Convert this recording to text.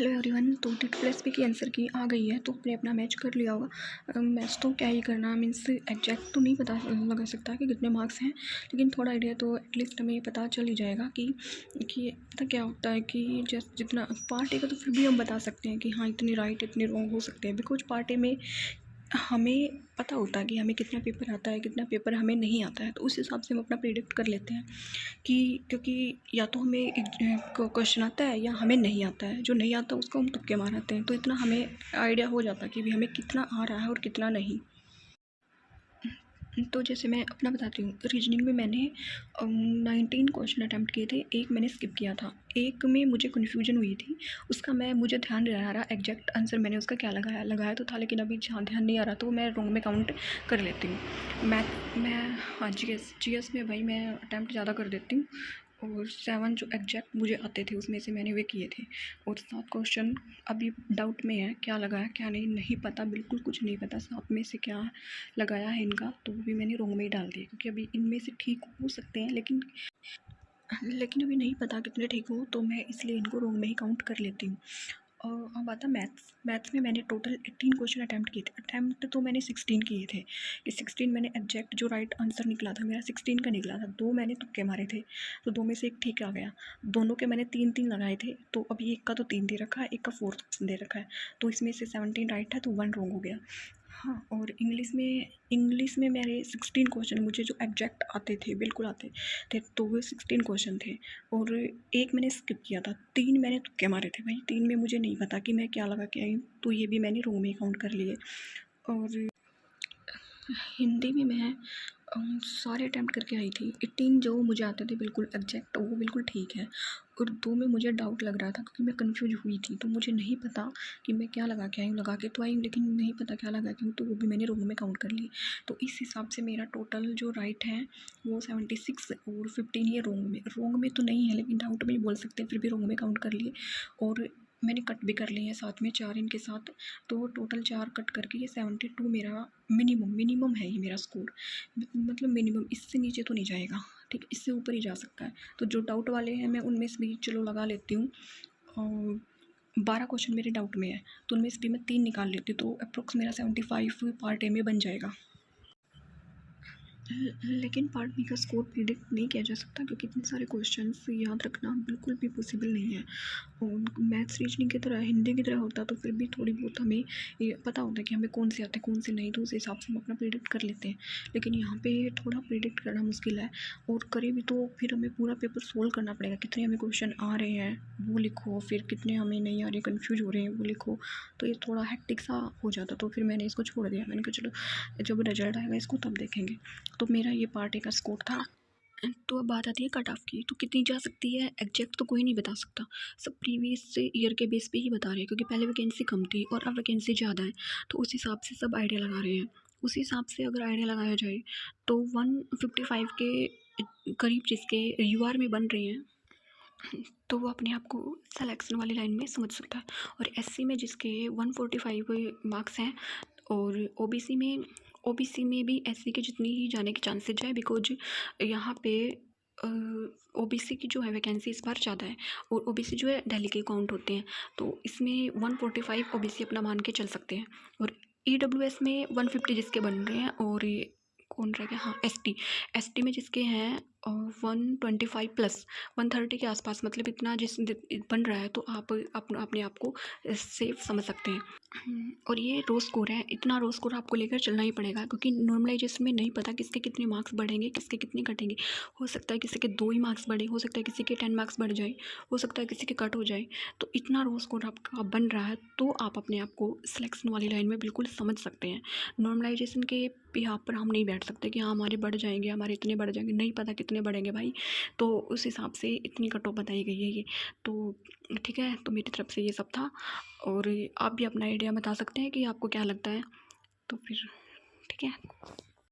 Hello everyone. तो tit plus B की answer की आ गई है तो आपने अपना मैच कर लिया होगा। मैच तो क्या ही करना, मीन्स एग्जैक्ट तो नहीं पता लगा सकता कि कितने मार्क्स हैं, लेकिन थोड़ा आइडिया तो एटलीस्ट हमें पता चल ही जाएगा कि पता क्या होता है कि जस्ट जितना पार्ट ए का तो फिर भी हम बता सकते हैं कि हाँ इतनी राइट इतनी रॉन्ग हो सकते हैं, बिकॉज पार्ट ए में हमें पता होता है कि हमें कितना पेपर आता है कितना पेपर हमें नहीं आता है, तो उस हिसाब से हम अपना प्रेडिक्ट कर लेते हैं कि क्योंकि या तो हमें क्वेश्चन आता है या हमें नहीं आता है, जो नहीं आता उसको हम तुक्के मार आते हैं, तो इतना हमें आइडिया हो जाता है कि भी हमें कितना आ रहा है और कितना नहीं। तो जैसे मैं अपना बताती हूँ, रीजनिंग में मैंने 19 क्वेश्चन अटैम्प्ट किए थे, एक मैंने स्किप किया था, एक में मुझे कन्फ्यूजन हुई थी, उसका मुझे ध्यान नहीं आ रहा एग्जैक्ट आंसर मैंने उसका क्या लगाया तो था, लेकिन अभी ध्यान नहीं आ रहा, तो मैं रॉन्ग में काउंट कर लेती हूँ। मैं हाँ जीएस में भाई मैं अटैम्प्ट ज़्यादा कर देती हूँ, और 7 जो एग्जैक्ट मुझे आते थे उसमें से मैंने वे किए थे, और 7 क्वेश्चन अभी डाउट में है, क्या लगाया क्या नहीं पता, बिल्कुल कुछ नहीं पता 7 में से क्या लगाया है इनका, तो भी मैंने रॉन्ग में ही डाल दिया, क्योंकि अभी इनमें से ठीक हो सकते हैं लेकिन अभी नहीं पता कितने ठीक हो, तो मैं इसलिए इनको रॉन्ग में ही काउंट कर लेती हूँ। और अब आता मैथ्स में मैंने टोटल 18 क्वेश्चन अटैम्प्ट किए थे, अटैम्प्ट तो मैंने 16 किए थे, कि 16 मैंने एग्जैक्ट जो राइट आंसर निकला था मेरा 16 का निकला था, 2 मैंने तुक्के मारे थे, तो 2 में से एक ठीक आ गया, दोनों के मैंने 3-3 लगाए थे, तो अभी एक का तो 3 दे रखा है, एक का 4 दे रखा है, तो इसमें से 17 राइट है तो 1 रॉन्ग हो गया। हाँ, और इंग्लिश में मेरे 16 क्वेश्चन मुझे जो एग्जैक्ट आते थे, बिल्कुल आते थे, तो वो 16 क्वेश्चन थे, और एक मैंने स्किप किया था, 3 मैंने तुक्के मारे थे भाई, 3 में मुझे नहीं पता कि मैं क्या लगा के आई हूँ, तो ये भी मैंने रॉन्ग में काउंट कर लिए। और हिंदी में मैं सारे अटैम्प्ट करके आई थी, 18 जो मुझे आते थे बिल्कुल एग्जैक्ट वो बिल्कुल ठीक है, और 2 में मुझे डाउट लग रहा था क्योंकि मैं कंफ्यूज हुई थी, तो मुझे नहीं पता कि मैं क्या लगा के आई हूँ, लगा के तो आई हूँ लेकिन नहीं पता क्या लगा के हूँ, तो वो भी मैंने रॉन्ग में काउंट कर लिए, तो इस हिसाब से मेरा टोटल जो राइट है वो 76 और 15 ये रॉन्ग में तो नहीं है, लेकिन डाउट में बोल सकते हैं, फिर भी रॉन्ग में काउंट कर लिए, और मैंने कट भी कर लिए हैं साथ में 4 इनके साथ, तो टोटल 4 कट करके ये 72 मेरा मिनिमम है, ये मेरा स्कोर, मतलब मिनिमम, इससे नीचे तो नहीं जाएगा, ठीक, इससे ऊपर ही जा सकता है। तो जो डाउट वाले हैं मैं उनमें से भी चलो लगा लेती हूँ, और 12 क्वेश्चन मेरे डाउट में है, तो उनमें से भी मैं 3 निकाल लेती हूँ, तो अप्रोक्स मेरा 75 पार्ट ए में बन जाएगा। लेकिन पार्ट बी का स्कोर प्रिडिक्ट नहीं किया जा सकता, क्योंकि इतने सारे क्वेश्चंस याद रखना बिल्कुल भी पॉसिबल नहीं है, और मैथ्स रीजनिंग की तरह हिंदी की तरह होता तो फिर भी थोड़ी बहुत हमें ये पता होता है कि हमें कौन से आते हैं कौन से नहीं, तो उस हिसाब से हम अपना प्रिडिक्ट कर लेते हैं, लेकिन यहाँ पे थोड़ा प्रिडिक्ट करना मुश्किल है, और करे भी तो फिर हमें पूरा पेपर सोल्व करना पड़ेगा, कितने हमें क्वेश्चन आ रहे हैं वो लिखो, फिर कितने हमें नहीं आ रहे कन्फ्यूज हो रहे हैं वो लिखो, तो ये थोड़ा हेक्टिक सा हो जाता, तो फिर मैंने इसको छोड़ दिया, मैंने कहा चलो जब रिजल्ट आएगा इसको तब देखेंगे। तो मेरा ये पार्ट ए का स्कोर था। तो अब बात आती है कट ऑफ की, तो कितनी जा सकती है एग्जैक्ट तो कोई नहीं बता सकता, सब प्रीवियस से ईयर के बेस पे ही बता रहे हैं, क्योंकि पहले वैकेंसी कम थी और अब वैकेंसी ज़्यादा है, तो उस हिसाब से सब आइडिया लगा रहे हैं, उस हिसाब से अगर आइडिया लगाया जाए तो 155 के करीब जिसके यूआर में बन रहे हैं, तो वो अपने आप को सिलेक्शन वाली लाइन में समझ सकता है, और एससी में जिसके 145 मार्क्स हैं, और ओबीसी में भी एससी के जितनी ही जाने के चांसेज है, बिकॉज यहाँ पे ओबीसी की जो है वैकेंसी इस बार ज़्यादा है, और ओबीसी जो है दिल्ली के काउंट होते हैं, तो इसमें 145 ओबीसी अपना मान के चल सकते हैं, और ईडब्ल्यूएस में 150 जिसके बन रहे हैं, और कौन रह गया, हाँ एसटी में जिसके हैं 125 प्लस 130 के आसपास, मतलब इतना जिस बन रहा है, तो आप अपने आप को सेफ समझ सकते हैं। और ये रो स्कोर है, इतना रो स्कोर आपको लेकर चलना ही पड़ेगा, क्योंकि नॉर्मलाइजेशन में नहीं पता किसके कितने मार्क्स बढ़ेंगे किसके कितने घटेंगे, हो सकता है किसी के 2 ही मार्क्स बढ़े, हो सकता है किसी के 10 मार्क्स बढ़ जाए, हो सकता है किसी के कट हो जाए, तो इतना रो स्कोर आपका बन रहा है, तो आप अपने आप को सिलेक्शन वाली लाइन में बिल्कुल समझ सकते हैं। नॉर्मलाइजेशन के यहाँ पर हम नहीं बैठ सकते कि हाँ हमारे बढ़ जाएंगे, हमारे इतने बढ़ जाएंगे, नहीं पता कितने बढ़ेंगे भाई, तो उस हिसाब से इतनी कट ऑफ बताई गई है ये, तो ठीक है, तो मेरी तरफ से ये सब था, और आप भी अपना आइडिया बता सकते हैं कि आपको क्या लगता है, तो फिर ठीक है।